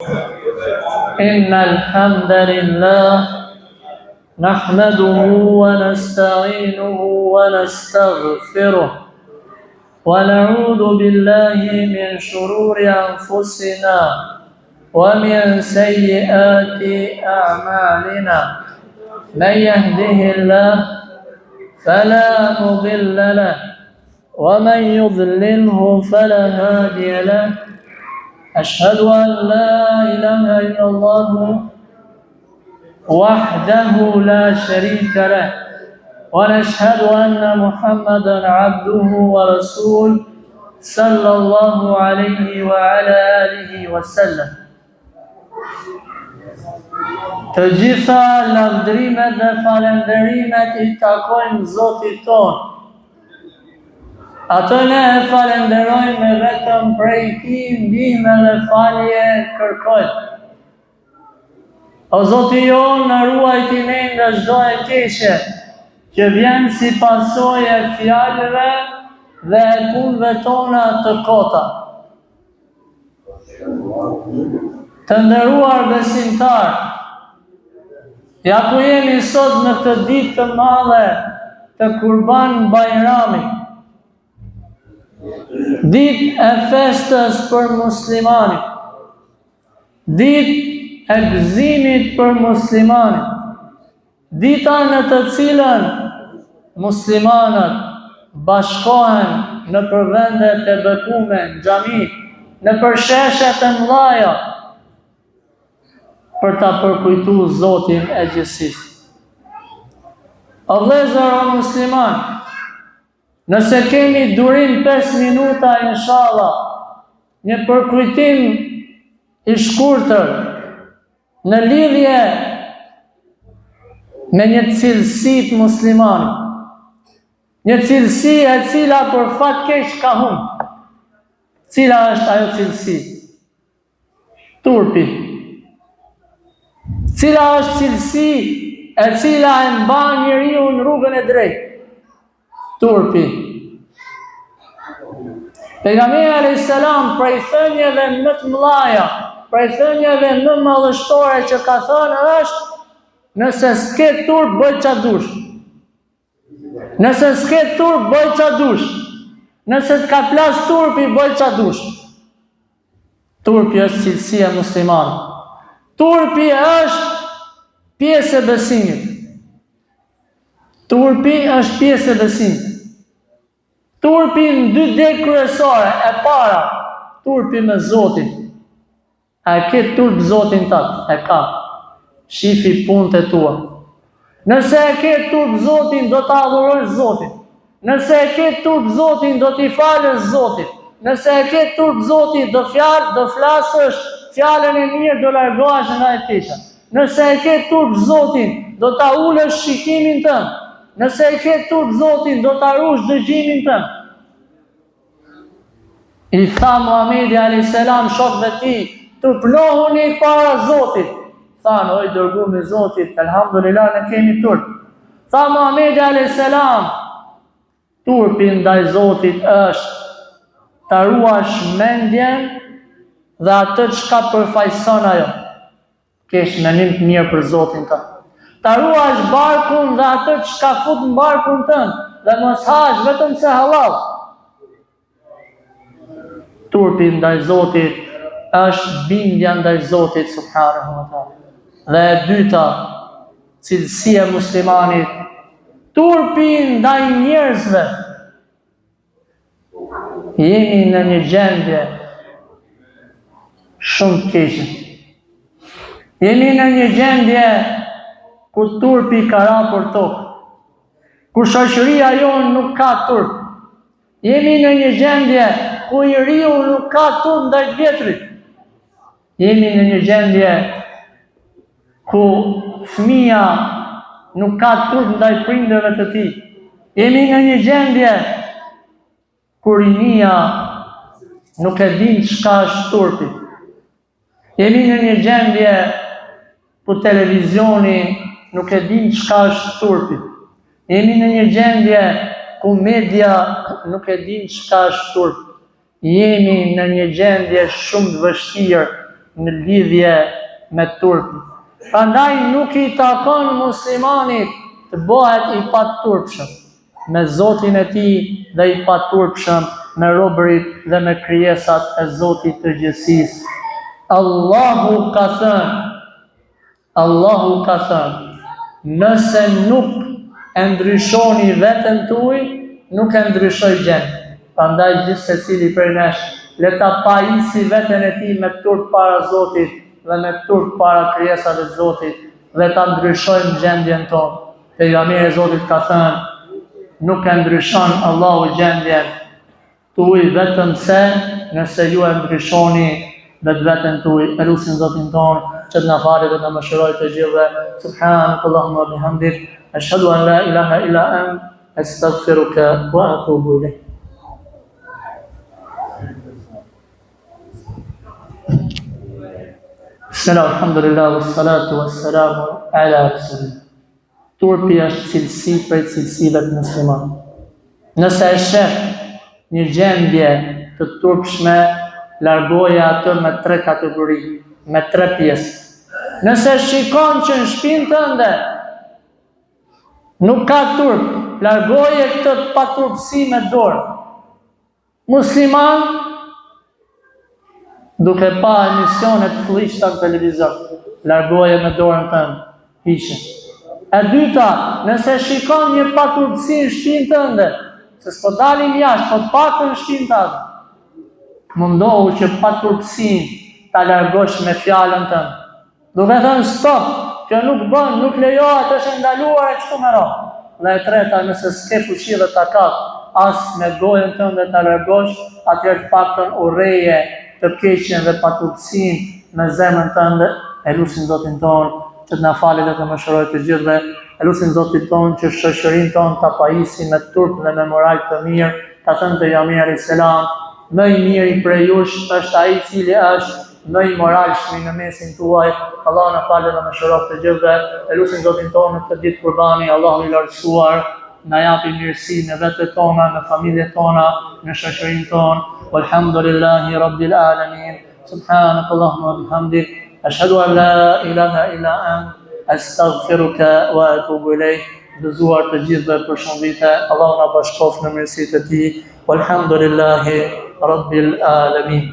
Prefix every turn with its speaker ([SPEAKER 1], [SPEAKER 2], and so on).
[SPEAKER 1] إن الحمد لله نحمده ونستعينه ونستغفره ونعوذ بالله من شرور أنفسنا ومن سيئات أعمالنا من يهده الله فلا مضل له ومن يضلله فلا هادي له أشهد أن لا إله إلا الله وحده لا شريك له ونشهد أن محمدا عبده ورسوله صلى الله عليه وعلى آله وسلم. Të gjitha lavdrimet dhe falenderimet I takojnë Zotit ton. Atë ne e falenderojmë vetëm prej Tij ndihmë dhe falje kërkojmë. O Zoti jon, na ruajti ne nga çdo e keqe që vjen si pasojë e fjalëve dhe e punëve tona të kota. Të nderuar besimtar, ja ku jemi sot në këtë ditë të madhe të Kurban Bajramit, ditë e festës për muslimanit, ditë e gëzimit për muslimanit, dita në të cilën muslimanët bashkohen në përvendet e bekume, në xhami, në përsheshet e mëdha për ta përkujtuar Zotin e gjithësisë. O vëllezër, o musliman, nëse kemi durim 5 minuta, inshallah, një përkujtim I shkurtër në lidhje me një cilësi të muslimanit, një cilësi e cila për fat keq ka humbur. Cila është ajo cilësi? Turpi. Cila është cilësi e cila e mban njeriu në rrugën e drejtë? Turpi. Pejgamberi alayhis salam prej thënieve më të mëdha, prej thënieve më madhështore që ka thënë është: nëse s'ke turp, bëj çfarë dush. Nëse s'ke turp, bëj çfarë dush. Nëse të ka plas turpi, bëj çfarë dush. Turpi është cilësia e muslimanit. Turpi është pjesë e besimit. Turpi është pjesë e besimit. Turpi në 2 degë kryesore. E para, turpi me Zotin. A e ke turp Zotin tat? E ka. Shifi punët e tua. Nëse e ke turp Zotin, do ta adhurosh Zotin. Nëse e ke turp Zotin, do t'i falësh Zotit. Nëse e ke turp Zotin, do flasësh fjalën e mirë, do largohesh nga e keqja. Nëse e ke turp Zotin, do ta ulësh shikimin tënd. Nëse e ke turp Zotin, do ta rush dëgjimin tënd. I tha Muhamedi alayhis salam shokëve të tij: turplohuni para Zotit. Thanë: oj dërguar I Zotit, elhamdulillah ne kemi turp. Tha Muhamedi alayhis salam: turpi ndaj Zotit është ta ruash mendjen dhe atë çka përfaqëson ajo. Kesh menim të mirë për Zotin tënd. Ta ruash barkun dhe atë çka fut në barkun tënd dhe mos hash vetëm se halal. Turpi ndaj Zotit është bindja ndaj Zotit subhanahu wa taala. Dhe e dyta, cilësia e muslimanit, turpi ndaj njerëzve. Jemi në një gjendje shumë të keqe. Jemi në një gjendje ku turpi ka rapur tokë, ku shoqëria jonë nuk ka turp. Jemi në një gjendje ku njeriu nuk ka turp ndaj vjetrit. Jemi në një gjendje ku fëmia nuk ka turp ndaj prindërve të tij. Jemi në një gjendje ku rinia nuk e din çka është turpi. Jemi në një gjendje ku televizioni nuk e din çka është turpi. Jemi në një gjendje ku media nuk e din çka është turp. Jemi në një gjendje shumë të vështirë në lidhje me turpin. Prandaj nuk I takon muslimanit të bëhet I paturpshëm me Zotin e tij dhe I paturpshëm me robërit dhe me krijesat e Zotit të gjithësisë. Allahu ka thënë, nëse nuk e ndryshoni veten tuaj, nuk e ndryshoj gjendjen. Prandaj gjithë secili prej nesh le ta pajisi veten e tij me turp para Zotit dhe me turp para krijesave të Zotit dhe ta ndryshojmë gjendjen tonë. Pejgamberi I Zotit ka thënë, nuk e ndryshon Allahu gjendjen tuaj vetëm se nëse ju e ndryshoni veten tuaj. Elusin Zotin tonë që të na falë dhe të na mëshirojë të gjithëve. Subhanakallahumma wa bihamdik, ashhadu an la ilaha illa ant, astaghfiruka wa atubu ilayk. Bismillah, alhamdulillah, wassalatu wassalamu ala rasulillah. Turpi është cilësi prej cilësive të musliman. Nëse e shef një gjendje të turpshme, largoje atë me 3 kategori, me 3 pjesë. Nëse shikon që në shtëpinë tënde nuk ka turp, largoje këtë paturpsi me dorë. Musliman, duke pa emisionet fllishta në televizor, largoje me dorën tënde, hiqe. E dyta, nëse shikon një paturpsi në shtëpinë tënde, se s'po dalim jashtë, po të paktën në shtëpinë tënde, mundohu që paturpsin ta largosh me fjalën tënde. Duke thënë stop, kjo nuk bën, nuk lejohet, është ndaluar e kështu me radhë. Dhe e treta, nëse s'ke fuqi dhe takat, as me gojën tënde ta largosh, atëherë të paktën urreje të keqen dhe paturpsin me zemrën tënde. Elusin Zotin tonë që të na falë dhe të mëshirojë të gjithëve. Elusin Zotin tonë që shoqërinë tonë ta pajisi me turp dhe me moral të mirë. Ka thënë pejgamberi alayhis salam, më I miri prej jush është ai I cili është më I moralshëm në mesin tuaj. Allahu na falë dhe mëshirojë të gjithëve. Elusin Zotin tonë këtë ditë kurbani, Allahu I lartësuar na japi mirësi në vetët tona, në familjet tona, në shoqërinë tonë. Walhamdulillahi rabbil alamin. Subhanakallahumma wa bihamdik, ashhadu an la ilaha illa ant, astaghfiruka wa atubu ilayk. Dëzuar të gjithëve për shëndite, Allahu na bashkoft në mirësitë e tij. Walhamdulillahi rabbil alamin.